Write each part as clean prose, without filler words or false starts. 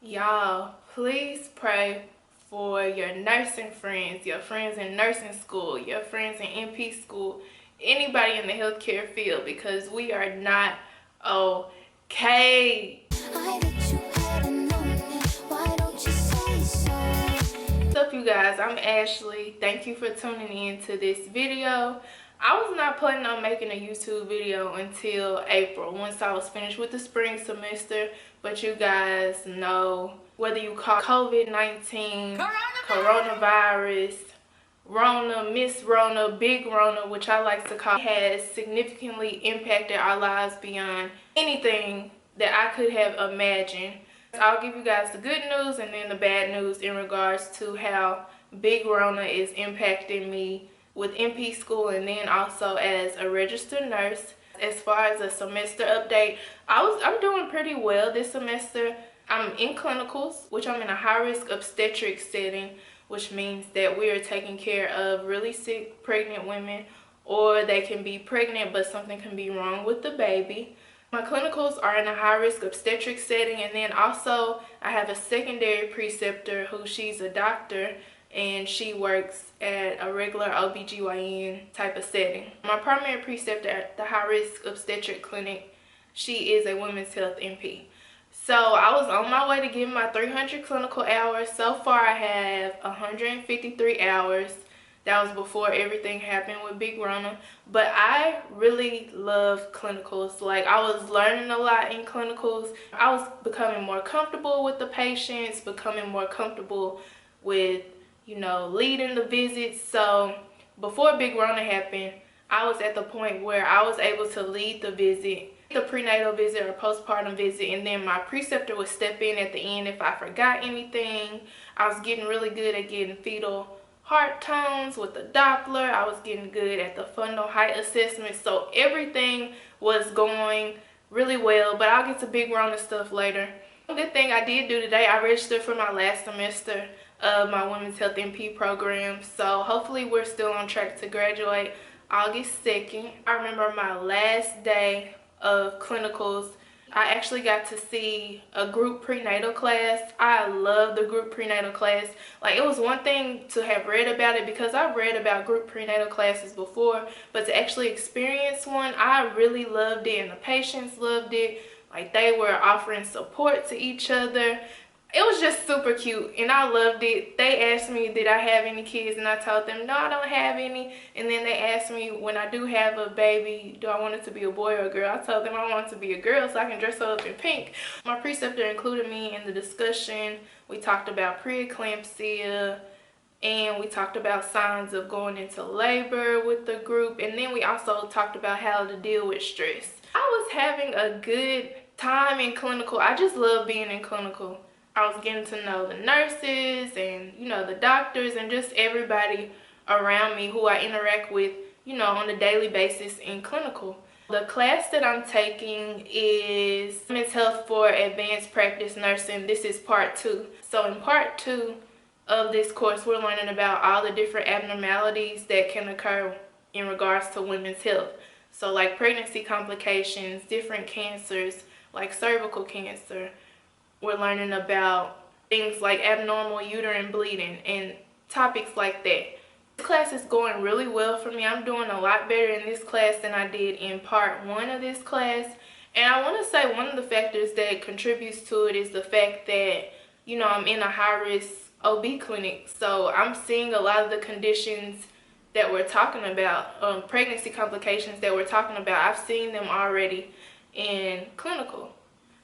Y'all, please pray for your nursing friends, your friends in nursing school, your friends in NP school, anybody in the healthcare field, because we are not okay. What's up, you guys? I'm Ashley. Thank you for tuning in to this video. I was not planning on making a YouTube video until April, once I was finished with the spring semester. But you guys know, whether you call COVID-19, coronavirus, Rona, Miss Rona, Big Rona, which I like to call, has significantly impacted our lives beyond anything that I could have imagined. I'll give you guys the good news and then the bad news in regards to how Big Rona is impacting me with NP school and then also as a registered nurse. As far as a semester update, I'm doing pretty well this semester. I'm in clinicals, which I'm in a high-risk obstetric setting, which means that we are taking care of really sick pregnant women, or they can be pregnant but something can be wrong with the baby. My clinicals are in a high-risk obstetric setting, and then also I have a secondary preceptor who she's a doctor and she works at a regular OBGYN type of setting. My primary preceptor at the high-risk obstetric clinic, she is a women's health NP. So I was on my way to getting my 300 clinical hours. So far I have 153 hours. That was before everything happened with Big Rona. But I really love clinicals. Like, I was learning a lot in clinicals. I was becoming more comfortable with the patients, becoming more comfortable with, leading the visits. So before Big Rona happened, I was at the point where I was able to lead the visit, the prenatal visit or postpartum visit, and then my preceptor would step in at the end if I forgot anything. I was getting really good at getting fetal heart tones with the Doppler. I was getting good at the fundal height assessment. So everything was going really well, but I'll get to Big Rona stuff later. One good thing I did do today, I registered for my last semester of my Women's Health NP program. So hopefully we're still on track to graduate August 2nd. I remember my last day of clinicals, I actually got to see a group prenatal class. I love the group prenatal class. Like, it was one thing to have read about it, because I've read about group prenatal classes before, but to actually experience one, I really loved it, and the patients loved it. Like, they were offering support to each other. It was just super cute, and I loved it. They asked me, did I have any kids, and I told them, no, I don't have any. And then they asked me, when I do have a baby, do I want it to be a boy or a girl? I told them I want it to be a girl so I can dress her up in pink. My preceptor included me in the discussion. We talked about preeclampsia, and we talked about signs of going into labor with the group, and then we also talked about how to deal with stress. I was having a good time in clinical. I just love being in clinical. I was getting to know the nurses and, the doctors and just everybody around me who I interact with, on a daily basis in clinical. The class that I'm taking is Women's Health for Advanced Practice Nursing. This is part 2. So in part 2 of this course, we're learning about all the different abnormalities that can occur in regards to women's health. So like pregnancy complications, different cancers like cervical cancer. We're learning about things like abnormal uterine bleeding and topics like that. This class is going really well for me. I'm doing a lot better in this class than I did in part 1 of this class. And I want to say one of the factors that contributes to it is the fact that, I'm in a high-risk OB clinic. So I'm seeing a lot of the conditions that we're talking about, pregnancy complications that we're talking about. I've seen them already in clinical.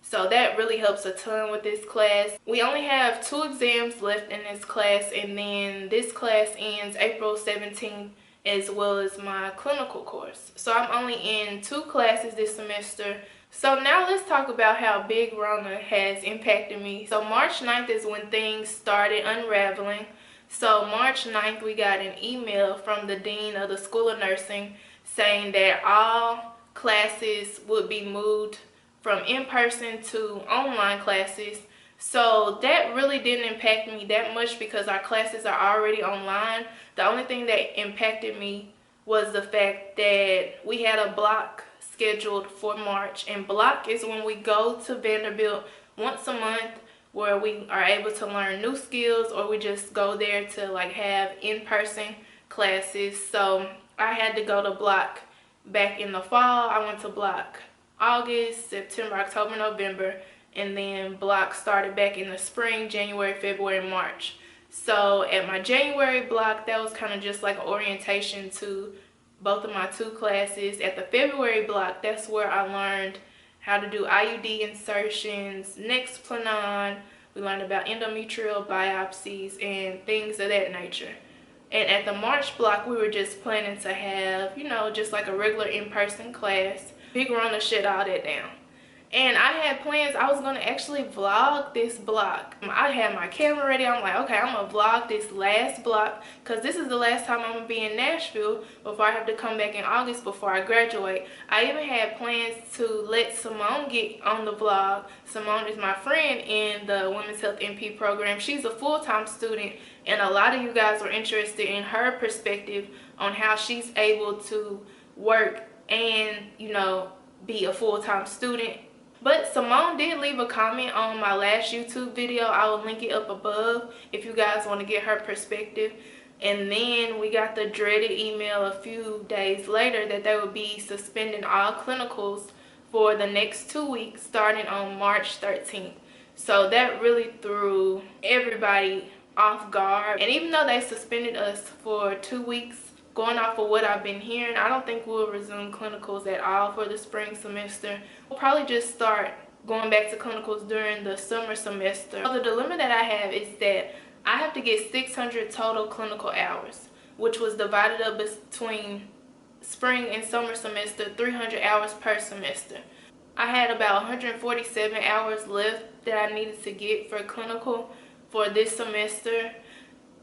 So that really helps a ton with this class. We only have 2 exams left in this class, and then this class ends April 17th, as well as my clinical course. So I'm only in 2 classes this semester. So now let's talk about how Big Rona has impacted me. So March 9th is when things started unraveling. So March 9th, we got an email from the dean of the School of Nursing saying that all classes would be moved from in-person to online classes. So that really didn't impact me that much because our classes are already online. The only thing that impacted me was the fact that we had a block scheduled for March, and block is when we go to Vanderbilt once a month where we are able to learn new skills, or we just go there to like have in-person classes. So I had to go to block back in the fall. I went to block August, September, October, November, and then block started back in the spring, January, February, March. So at my January block, that was kind of just like an orientation to both of my 2 classes. At the February block, that's where I learned how to do IUD insertions, Nexplanon. We learned about endometrial biopsies and things of that nature. And at the March block, we were just planning to have, you know, just like a regular in-person class. Big Rona shut all that down. And I had plans. I was going to actually vlog this block. I had my camera ready. I'm like, okay, I'm going to vlog this last block, because this is the last time I'm going to be in Nashville before I have to come back in August before I graduate. I even had plans to let Simone get on the vlog. Simone is my friend in the Women's Health NP program. She's a full-time student, and a lot of you guys were interested in her perspective on how she's able to work and, you know, be a full-time student. But Simone did leave a comment on my last YouTube video. I will link it up above if you guys want to get her perspective. And then we got the dreaded email a few days later that they would be suspending all clinicals for the next 2 weeks starting on March 13th. So that really threw everybody off guard. And even though they suspended us for 2 weeks, going off of what I've been hearing, I don't think we'll resume clinicals at all for the spring semester. We'll probably just start going back to clinicals during the summer semester. So the dilemma that I have is that I have to get 600 total clinical hours, which was divided up between spring and summer semester, 300 hours per semester. I had about 147 hours left that I needed to get for clinical for this semester.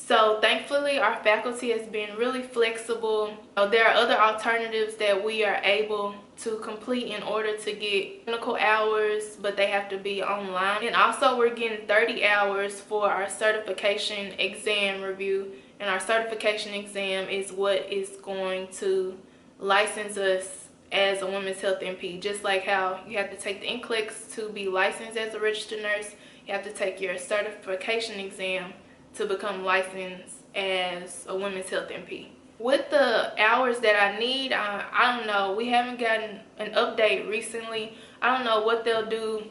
So thankfully our faculty has been really flexible. There are other alternatives that we are able to complete in order to get clinical hours, but they have to be online. And also we're getting 30 hours for our certification exam review, and our certification exam is what is going to license us as a women's health NP. Just like how you have to take the NCLEX to be licensed as a registered nurse, you have to take your certification exam to become licensed as a women's health NP. With the hours that I need, I don't know. We haven't gotten an update recently. I don't know what they'll do.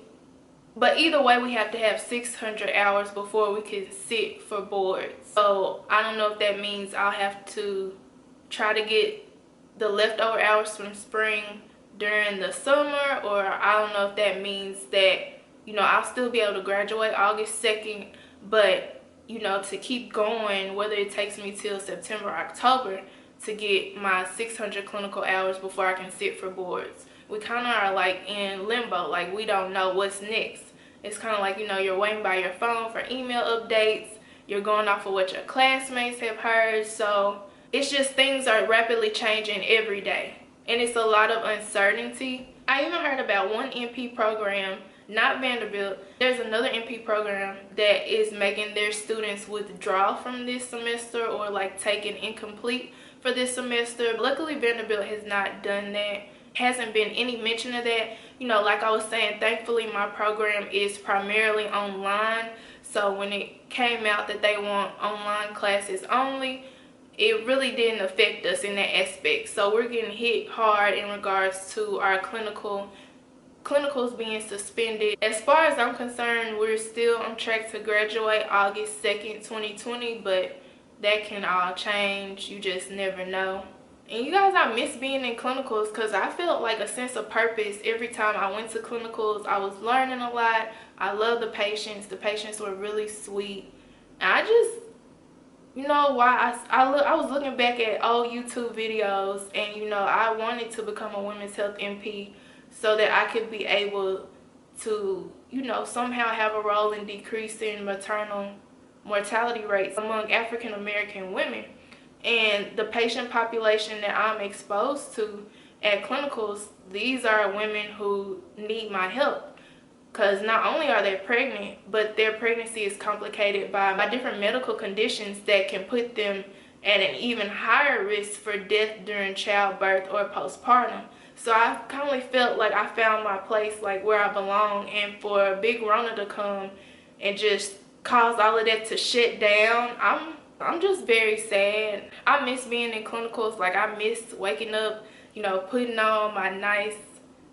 But either way, we have to have 600 hours before we can sit for boards. So I don't know if that means I'll have to try to get the leftover hours from spring during the summer, or I don't know if that means that, you know, I'll still be able to graduate August 2nd, but you know, to keep going, whether it takes me till September or October to get my 600 clinical hours before I can sit for boards. We kind of are like in limbo, like we don't know what's next. It's kind of like, you know, you're waiting by your phone for email updates, you're going off of what your classmates have heard. So it's just, things are rapidly changing every day, and it's a lot of uncertainty. I even heard about one NP program, not Vanderbilt. There's another NP program that is making their students withdraw from this semester, or like take an incomplete for this semester. Luckily Vanderbilt has not done that. Hasn't been any mention of that. You know, like I was saying, thankfully my program is primarily online. So when it came out that they want online classes only, it really didn't affect us in that aspect. So we're getting hit hard in regards to our clinicals being suspended. As far as I'm concerned, we're still on track to graduate August 2nd, 2020, but that can all change. You just never know. And you guys, I miss being in clinicals because I felt like a sense of purpose every time I went to clinicals. I was learning a lot. I love the patients. The patients were really sweet. And I just, you know, why I was looking back at old YouTube videos, and you know, I wanted to become a women's health NP so that I could be able to, you know, somehow have a role in decreasing maternal mortality rates among African American women. And the patient population that I'm exposed to at clinicals, these are women who need my help, because not only are they pregnant, but their pregnancy is complicated by different medical conditions that can put them at an even higher risk for death during childbirth or postpartum. So I kind of felt like I found my place, like where I belong. And for Big Rona to come and just caused all of that to shut down. I'm just very sad. I miss being in clinicals. Like, I miss waking up, you know, putting on my nice,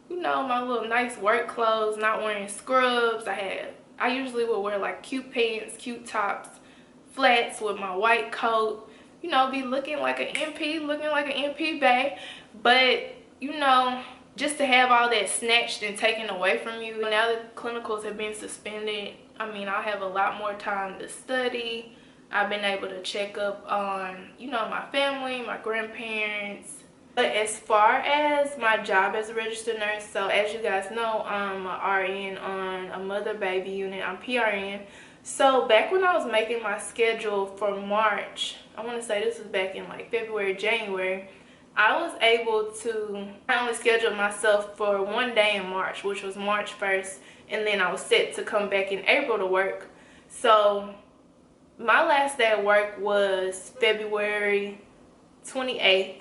you know, my little nice work clothes, not wearing scrubs. I usually would wear like cute pants, cute tops, flats with my white coat, you know, be looking like an MP, looking like an MP bae. But, you know, just to have all that snatched and taken away from you, now that clinicals have been suspended, I mean, I'll have a lot more time to study. I've been able to check up on, you know, my family, my grandparents. But as far as my job as a registered nurse, so as you guys know, I'm a RN on a mother-baby unit. I'm PRN. So back when I was making my schedule for March, I want to say this was back in like February, January, I was able to finally schedule myself for one day in March, which was March 1st, and then I was set to come back in April to work. So my last day of work was February 28th.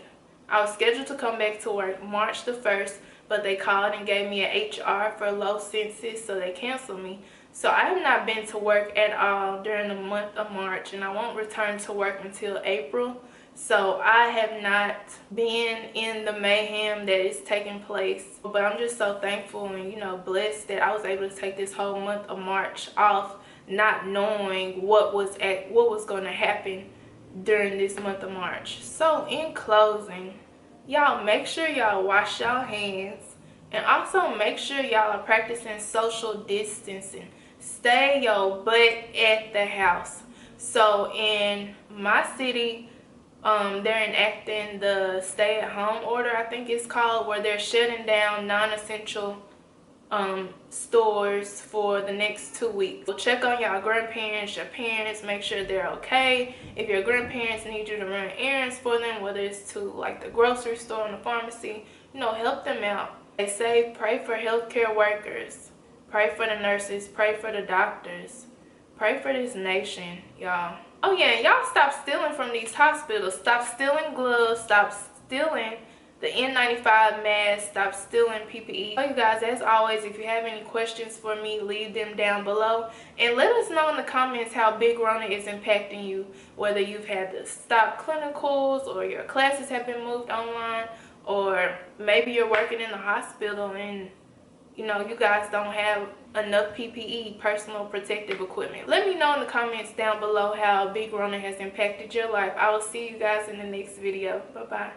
I was scheduled to come back to work March the 1st, but they called and gave me an HR for low census, so they canceled me. So I have not been to work at all during the month of March, and I won't return to work until April. So I have not been in the mayhem that is taking place. But I'm just so thankful and, you know, blessed that I was able to take this whole month of March off, not knowing what was going to happen during this month of March. So in closing, y'all make sure y'all wash y'all hands, and also make sure y'all are practicing social distancing. Stay your butt at the house. So in my city, they're enacting the stay-at-home order, I think it's called, where they're shutting down non-essential stores for the next 2 weeks. So check on y'all grandparents, your parents, make sure they're okay. If your grandparents need you to run errands for them, whether it's to like the grocery store and the pharmacy, you know, help them out. They say pray for healthcare workers, pray for the nurses, pray for the doctors, pray for this nation, y'all. Oh yeah, and y'all stop stealing from these hospitals. Stop stealing gloves, stop stealing the N95 mask, stop stealing PPE. So you guys, as always, if you have any questions for me, leave them down below. And let us know in the comments how Big Rona is impacting you. Whether you've had to stop clinicals, or your classes have been moved online, or maybe you're working in the hospital and, you know, you guys don't have enough PPE, personal protective equipment. Let me know in the comments down below how Big Rona has impacted your life. I will see you guys in the next video. Bye-bye.